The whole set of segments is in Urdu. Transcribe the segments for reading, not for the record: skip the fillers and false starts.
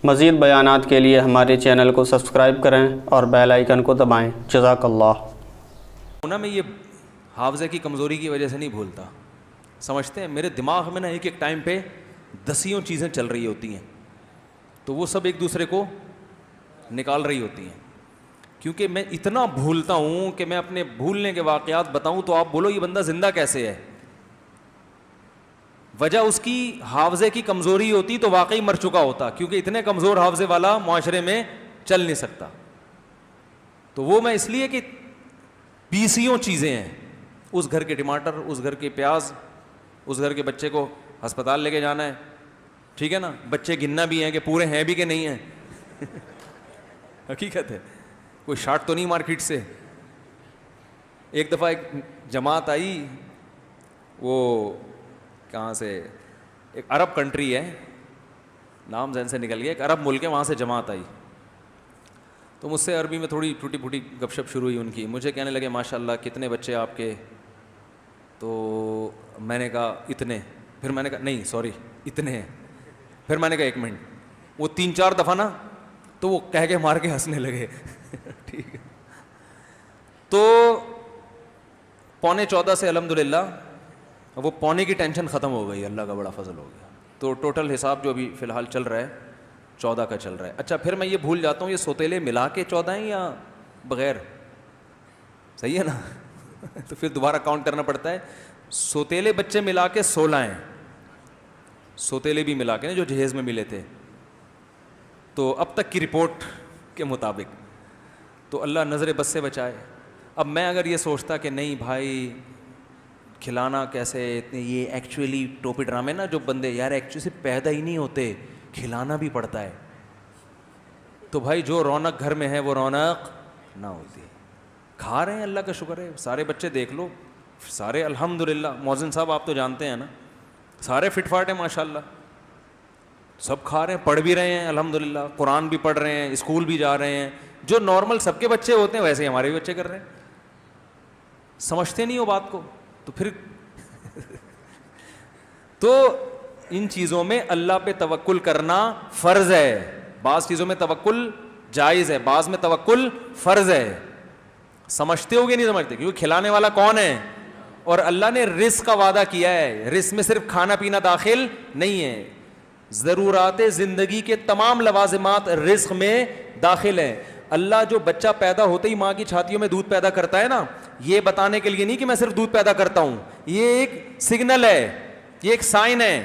مزید بیانات کے لیے ہمارے چینل کو سبسکرائب کریں اور بیل آئیکن کو دبائیں۔ جزاک اللہ۔ میں یہ حافظے کی کمزوری کی وجہ سے نہیں بھولتا، سمجھتے ہیں میرے دماغ میں نا ایک ٹائم پہ دسیوں چیزیں چل رہی ہوتی ہیں، تو وہ سب ایک دوسرے کو نکال رہی ہوتی ہیں، کیونکہ میں اتنا بھولتا ہوں کہ میں اپنے بھولنے کے واقعات بتاؤں تو آپ بولو یہ بندہ زندہ کیسے ہے؟ وجہ اس کی حافظے کی کمزوری ہوتی تو واقعی مر چکا ہوتا، کیونکہ اتنے کمزور حافظے والا معاشرے میں چل نہیں سکتا۔ تو وہ میں اس لیے کہ بیسیوں چیزیں ہیں، اس گھر کے ٹماٹر، اس گھر کے پیاز، اس گھر کے بچے کو ہسپتال لے کے جانا ہے، ٹھیک ہے نا، بچے گننا بھی ہیں کہ پورے ہیں بھی کہ نہیں ہیں حقیقت ہے، کوئی شارٹ تو نہیں مارکیٹ سے۔ ایک دفعہ ایک جماعت آئی، وہ کہاں سے، ایک عرب کنٹری ہے، نام ذہن سے نکل گیا، ایک عرب ملک ہے، وہاں سے جماعت آئی، تو مجھ سے عربی میں تھوڑی ٹوٹی پھوٹی گپ شپ شروع ہوئی ان کی، مجھے کہنے لگے ماشاء اللہ کتنے بچے آپ کے؟ تو میں نے کہا اتنے، پھر میں نے کہا نہیں سوری اتنے ہیں، پھر میں نے کہا ایک منٹ، وہ 3-4 دفعہ نا تو وہ کہہ کے مار کے ہنسنے لگے ٹھیک ہے، تو 14.15 سے الحمدللہ وہ پونے کی ٹینشن ختم ہو گئی، اللہ کا بڑا فضل ہو گیا، تو ٹوٹل حساب جو ابھی فی الحال چل رہا ہے 14 کا چل رہا ہے۔ اچھا پھر میں یہ بھول جاتا ہوں یہ سوتیلے ملا کے 14 ہیں یا بغیر، صحیح ہے نا تو پھر دوبارہ کاؤنٹ کرنا پڑتا ہے، سوتیلے بچے ملا کے 16 ہیں، سوتیلے بھی ملا کے نا جو جہیز میں ملے تھے، تو اب تک کی رپورٹ کے مطابق، تو اللہ نظر بد سے بچائے۔ اب میں اگر یہ سوچتا کہ نہیں بھائی کھلانا کیسے، یہ ایکچولی ٹوپی ڈرامے نا جو بندے یار ایکچولی پیدا ہی نہیں ہوتے، کھلانا بھی پڑتا ہے، تو بھائی جو رونق گھر میں ہے وہ رونق نہ ہوتی۔ کھا رہے ہیں اللہ کا شکر ہے، سارے بچے دیکھ لو سارے الحمدللہ، مؤذن صاحب آپ تو جانتے ہیں نا، سارے فٹ فاٹ ہیں ماشاءاللہ، سب کھا رہے ہیں، پڑھ بھی رہے ہیں الحمدللہ، قرآن بھی پڑھ رہے ہیں، اسکول بھی جا رہے ہیں، جو نارمل سب کے بچے ہوتے ہیں ویسے ہمارے بھی بچے کر رہے ہیں۔ سمجھتے نہیں ہو بات کو، تو پھر تو ان چیزوں میں اللہ پہ توکل کرنا فرض ہے، بعض چیزوں میں توکل جائز ہے، بعض میں توکل فرض ہے۔ سمجھتے ہو گے نہیں سمجھتے؟ کیونکہ کھلانے والا کون ہے؟ اور اللہ نے رزق کا وعدہ کیا ہے، رزق میں صرف کھانا پینا داخل نہیں ہے، ضرورات زندگی کے تمام لوازمات رزق میں داخل ہیں۔ اللہ جو بچہ پیدا ہوتے ہی ماں کی چھاتیوں میں دودھ پیدا کرتا ہے نا، یہ بتانے کے لیے نہیں کہ میں صرف دودھ پیدا کرتا ہوں، یہ ایک سگنل ہے، یہ ایک سائن ہے،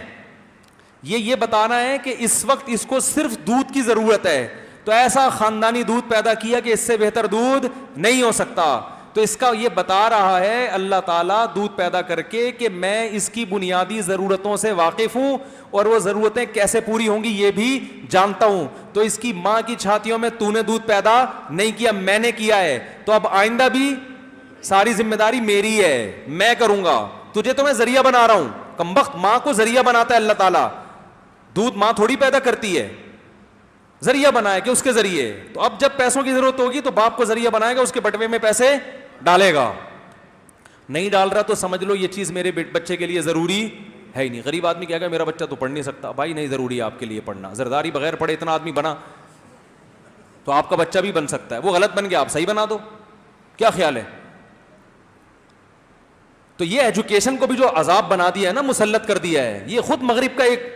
یہ بتانا ہے کہ اس وقت اس کو صرف دودھ کی ضرورت ہے، تو ایسا خاندانی دودھ پیدا کیا کہ اس سے بہتر دودھ نہیں ہو سکتا، تو اس کا یہ بتا رہا ہے اللہ تعالیٰ دودھ پیدا کر کے کہ میں اس کی بنیادی ضرورتوں سے واقف ہوں اور وہ ضرورتیں کیسے پوری ہوں گی یہ بھی جانتا ہوں، تو اس کی ماں کی چھاتیوں میں تو نے دودھ پیدا نہیں کیا، میں نے کیا ہے، تو اب آئندہ بھی ساری ذمہ داری میری ہے، میں کروں گا، تجھے تو میں ذریعہ بنا رہا ہوں، کمبخت ماں کو ذریعہ بناتا ہے اللہ تعالیٰ، دودھ ماں تھوڑی پیدا کرتی ہے، ذریعہ بنائے کہ اس کے ذریعے، تو اب جب پیسوں کی ضرورت ہوگی تو باپ کو ذریعہ بنائے گا، اس کے بٹوے میں پیسے ڈالے گا، نہیں ڈال رہا تو سمجھ لو یہ چیز میرے بچے کے لیے ضروری ہے ہی نہیں۔ غریب آدمی کہے گا میرا بچہ تو پڑھ نہیں سکتا، بھائی نہیں ضروری ہے آپ کے لیے پڑھنا، زرداری بغیر پڑھے اتنا آدمی بنا تو آپ کا بچہ بھی بن سکتا ہے، وہ غلط بن گیا آپ صحیح بنا دو، کیا خیال ہے؟ تو یہ ایجوکیشن کو بھی جو عذاب بنا دیا ہے نا، مسلط کر دیا ہے، یہ خود مغرب کا ایک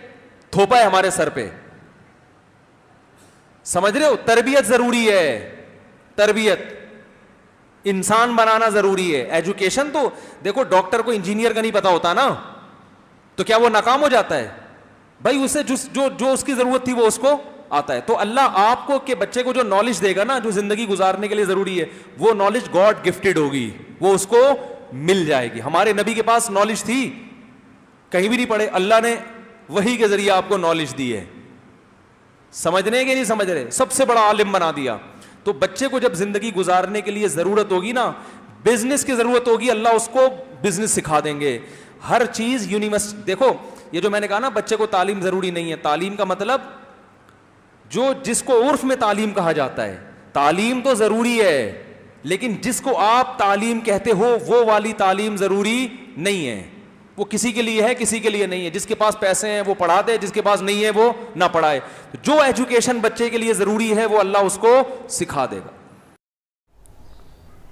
تھوپا ہے ہمارے سر پہ، سمجھ رہے ہو؟ تربیت ضروری ہے، تربیت انسان بنانا ضروری ہے، ایجوکیشن تو دیکھو ڈاکٹر کو انجینئر کا نہیں پتا ہوتا نا تو کیا وہ ناکام ہو جاتا ہے؟ بھائی اسے جو اس کی ضرورت تھی وہ اس کو آتا ہے، تو اللہ آپ کو کہ بچے کو جو نالج دے گا نا جو زندگی گزارنے کے لیے ضروری ہے، وہ نالج گاڈ گفٹڈ ہوگی، وہ اس کو مل جائے گی۔ ہمارے نبی کے پاس نالج تھی، کہیں بھی نہیں پڑھے، اللہ نے وحی کے ذریعے آپ کو نالج دی ہے، سمجھنے کے نہیں سمجھ رہے، سب سے بڑا عالم بنا دیا۔ تو بچے کو جب زندگی گزارنے کے لیے ضرورت ہوگی نا، بزنس کی ضرورت ہوگی، اللہ اس کو بزنس سکھا دیں گے، ہر چیز یونیورسٹی۔ دیکھو یہ جو میں نے کہا نا بچے کو تعلیم ضروری نہیں ہے، تعلیم کا مطلب جو جس کو عرف میں تعلیم کہا جاتا ہے، تعلیم تو ضروری ہے لیکن جس کو آپ تعلیم کہتے ہو وہ والی تعلیم ضروری نہیں ہے۔ وہ کسی کے لیے ہے کسی کے لیے نہیں ہے. جس کے پاس پیسے ہیں وہ پڑھا دے, جس کے پاس نہیں ہے وہ نہ پڑھائے. جو ایجوکیشن بچے کے لیے ضروری ہے وہ اللہ اس کو سکھا دے گا.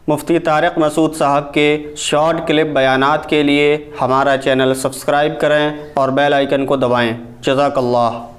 مفتی طارق مسعود صاحب کے شارٹ کلپ بیانات کے لیے ہمارا چینل سبسکرائب کریں اور بیل آئیکن کو دبائیں. جزاک اللہ.